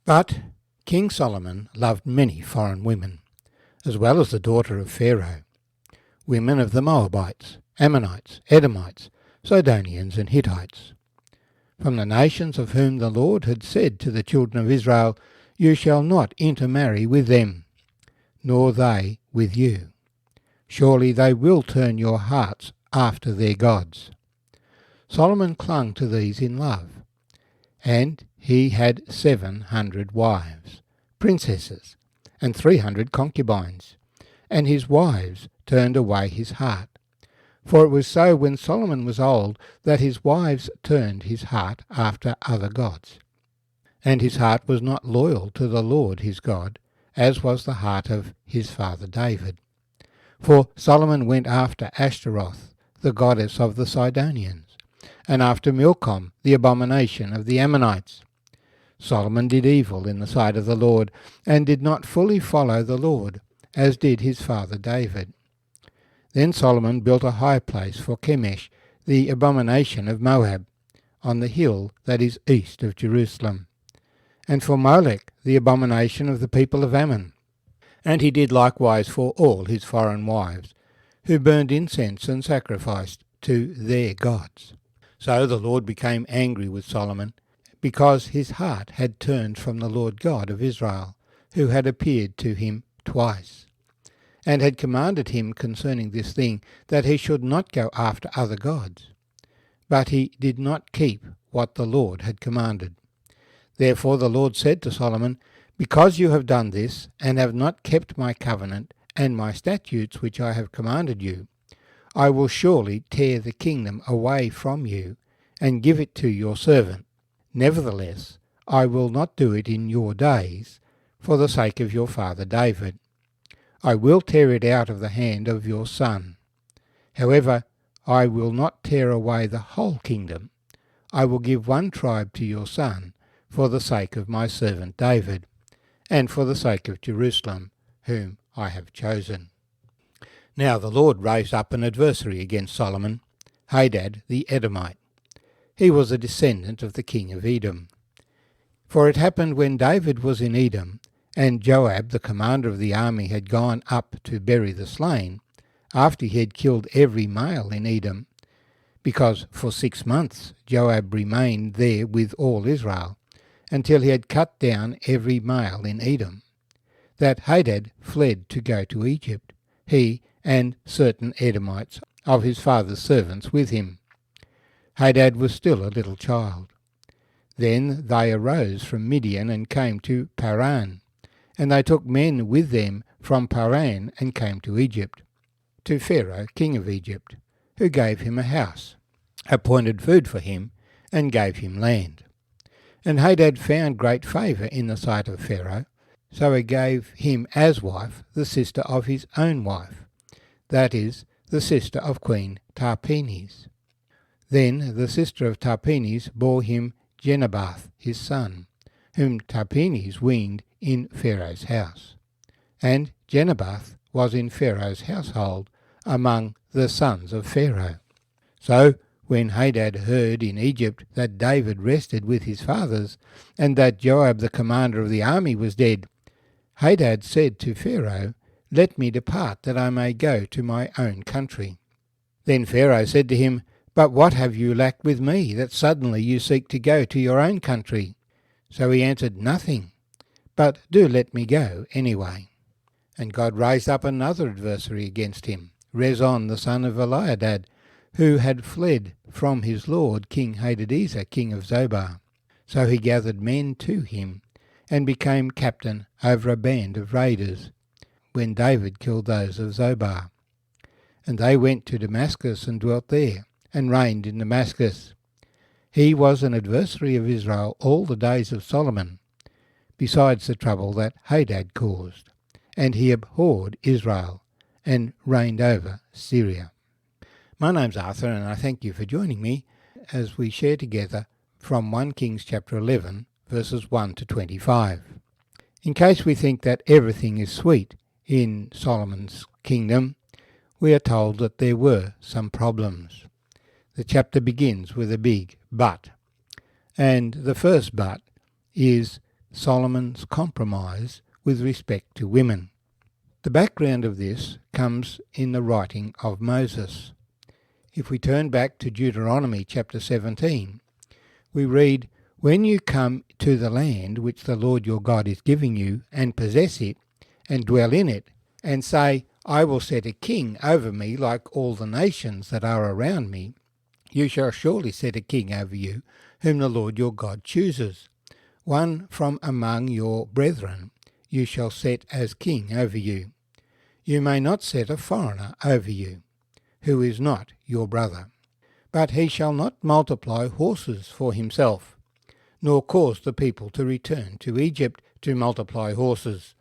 But King Solomon loved many foreign women, as well as the daughter of Pharaoh, women of the Moabites, Ammonites, Edomites, Sidonians, and Hittites, from the nations of whom the Lord had said to the children of Israel, "You shall not intermarry with them, nor they with you. Surely they will turn your hearts after their gods." Solomon clung to these in love, and he had 700 wives, princesses, and 300 concubines, and his wives turned away his heart. For it was so when Solomon was old that his wives turned his heart after other gods. And his heart was not loyal to the Lord his God, as was the heart of his father David. For Solomon went after Ashtaroth, the goddess of the Sidonians, and after Milcom, the abomination of the Ammonites. Solomon did evil in the sight of the Lord, and did not fully follow the Lord, as did his father David. Then Solomon built a high place for Chemosh, the abomination of Moab, on the hill that is east of Jerusalem, and for Molech, the abomination of the people of Ammon. And he did likewise for all his foreign wives, who burned incense and sacrificed to their gods. So the Lord became angry with Solomon, because his heart had turned from the Lord God of Israel, who had appeared to him twice, and had commanded him concerning this thing, that he should not go after other gods. But he did not keep what the Lord had commanded. Therefore the Lord said to Solomon, "Because you have done this, and have not kept my covenant and my statutes which I have commanded you, I will surely tear the kingdom away from you, and give it to your servant. Nevertheless, I will not do it in your days, for the sake of your father David. I will tear it out of the hand of your son. However, I will not tear away the whole kingdom. I will give one tribe to your son, for the sake of my servant David, and for the sake of Jerusalem, whom I have chosen." Now the Lord raised up an adversary against Solomon, Hadad the Edomite. He was a descendant of the king of Edom. For it happened when David was in Edom, and Joab, the commander of the army, had gone up to bury the slain, after he had killed every male in Edom, because for 6 months Joab remained there with all Israel, until he had cut down every male in Edom, that Hadad fled to go to Egypt, he and certain Edomites of his father's servants with him. Hadad was still a little child. Then they arose from Midian and came to Paran, and they took men with them from Paran and came to Egypt, to Pharaoh king of Egypt, who gave him a house, appointed food for him, and gave him land. And Hadad found great favour in the sight of Pharaoh, so he gave him as wife the sister of his own wife, that is, the sister of Queen Tarpenes. Then the sister of Tarpenes bore him Genubath his son, whom Tarpenes weaned in Pharaoh's house. And Genubath was in Pharaoh's household among the sons of Pharaoh. So when Hadad heard in Egypt that David rested with his fathers, and that Joab the commander of the army was dead, Hadad said to Pharaoh, "Let me depart, that I may go to my own country." Then Pharaoh said to him, "But what have you lacked with me, that suddenly you seek to go to your own country?" So he answered, "Nothing, but do let me go anyway." And God raised up another adversary against him, Rezon the son of Eliadad, who had fled from his lord King Hadadezer, king of Zobar. So he gathered men to him, and became captain over a band of raiders, when David killed those of Zobar. And they went to Damascus and dwelt there, and reigned in Damascus. He was an adversary of Israel all the days of Solomon, besides the trouble that Hadad caused, and he abhorred Israel, and reigned over Syria. My name's Arthur, and I thank you for joining me as we share together from 1 Kings chapter 11, verses 1 to 25. In case we think that everything is sweet in Solomon's kingdom, we are told that there were some problems. The chapter begins with a big but, and the first but is Solomon's compromise with respect to women. The background of this comes in the writing of Moses. If we turn back to Deuteronomy chapter 17, we read, "When you come to the land which the Lord your God is giving you, and possess it, and dwell in it, and say, I will set a king over me like all the nations that are around me, you shall surely set a king over you, whom the Lord your God chooses. One from among your brethren you shall set as king over you. You may not set a foreigner over you, who is not your brother. But he shall not multiply horses for himself, nor cause the people to return to Egypt to multiply horses.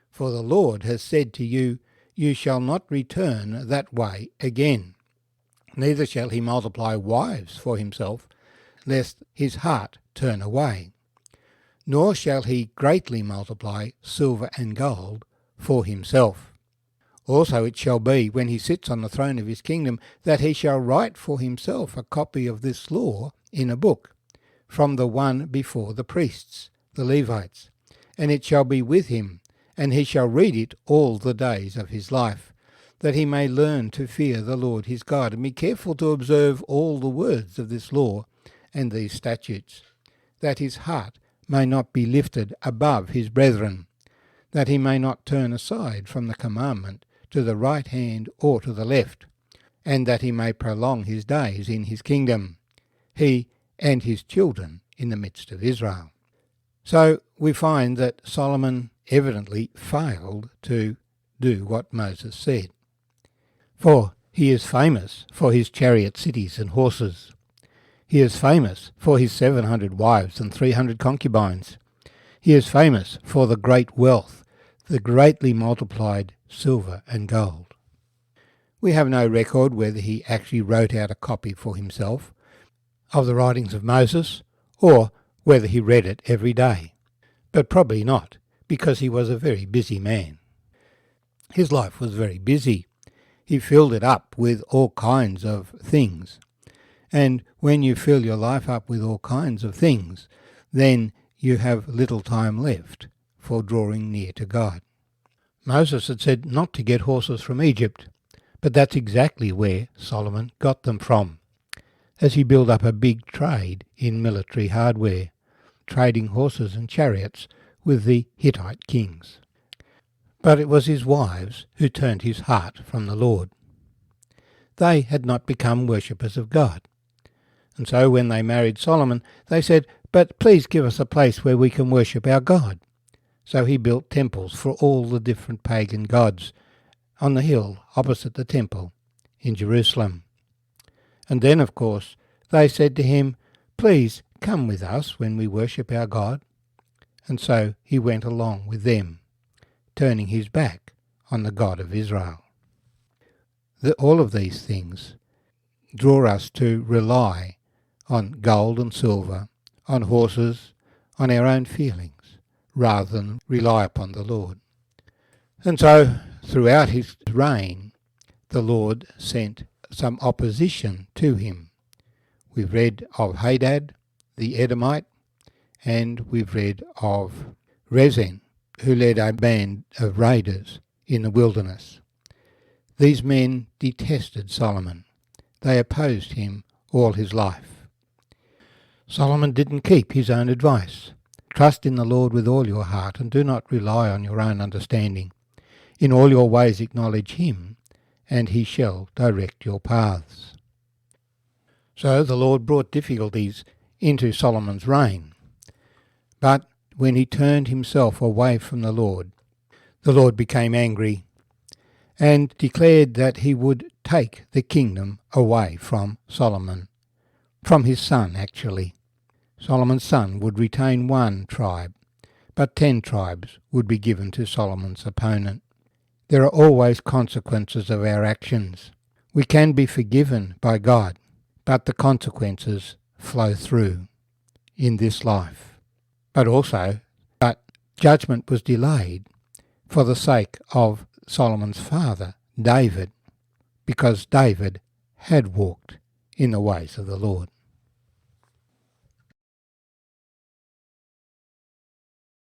For the Lord has said to you, you shall not return that way again. Neither shall he multiply wives for himself, lest his heart turn away. Nor shall he greatly multiply silver and gold for himself. Also it shall be, when he sits on the throne of his kingdom, that he shall write for himself a copy of this law in a book, from the one before the priests, the Levites, and it shall be with him, and he shall read it all the days of his life, that he may learn to fear the Lord his God, and be careful to observe all the words of this law and these statutes, that his heart may not be lifted above his brethren, that he may not turn aside from the commandment to the right hand or to the left, and that he may prolong his days in his kingdom, he and his children in the midst of Israel." So we find that Solomon evidently failed to do what Moses said. For he is famous for his chariot cities and horses. He is famous for his 700 wives and 300 concubines. He is famous for the great wealth, the greatly multiplied silver and gold. We have no record whether he actually wrote out a copy for himself of the writings of Moses, or whether he read it every day. But probably not, because he was a very busy man. His life was very busy. He filled it up with all kinds of things. And when you fill your life up with all kinds of things, then you have little time left for drawing near to God. Moses had said not to get horses from Egypt, but that's exactly where Solomon got them from, as he built up a big trade in military hardware, trading horses and chariots with the Hittite kings. But it was his wives who turned his heart from the Lord. They had not become worshippers of God. And so when they married Solomon, they said, "But please give us a place where we can worship our God." So he built temples for all the different pagan gods on the hill opposite the temple in Jerusalem. And then, of course, they said to him, "Please come with us when we worship our God." And so he went along with them, turning his back on the God of Israel. All of these things draw us to rely on gold and silver, on horses, on our own feelings, rather than rely upon the Lord. And so, throughout his reign, the Lord sent some opposition to him. We've read of Hadad, the Edomite, and we've read of Rezin, who led a band of raiders in the wilderness. These men detested Solomon. They opposed him all his life. Solomon didn't keep his own advice. Trust in the Lord with all your heart, and do not rely on your own understanding. In all your ways acknowledge him, and he shall direct your paths. So the Lord brought difficulties into Solomon's reign. But when he turned himself away from the Lord became angry and declared that he would take the kingdom away from Solomon, from his son actually. Solomon's son would retain one tribe, but 10 tribes would be given to Solomon's opponent. There are always consequences of our actions. We can be forgiven by God, but the consequences flow through in this life. But judgment was delayed for the sake of Solomon's father, David, because David had walked in the ways of the Lord.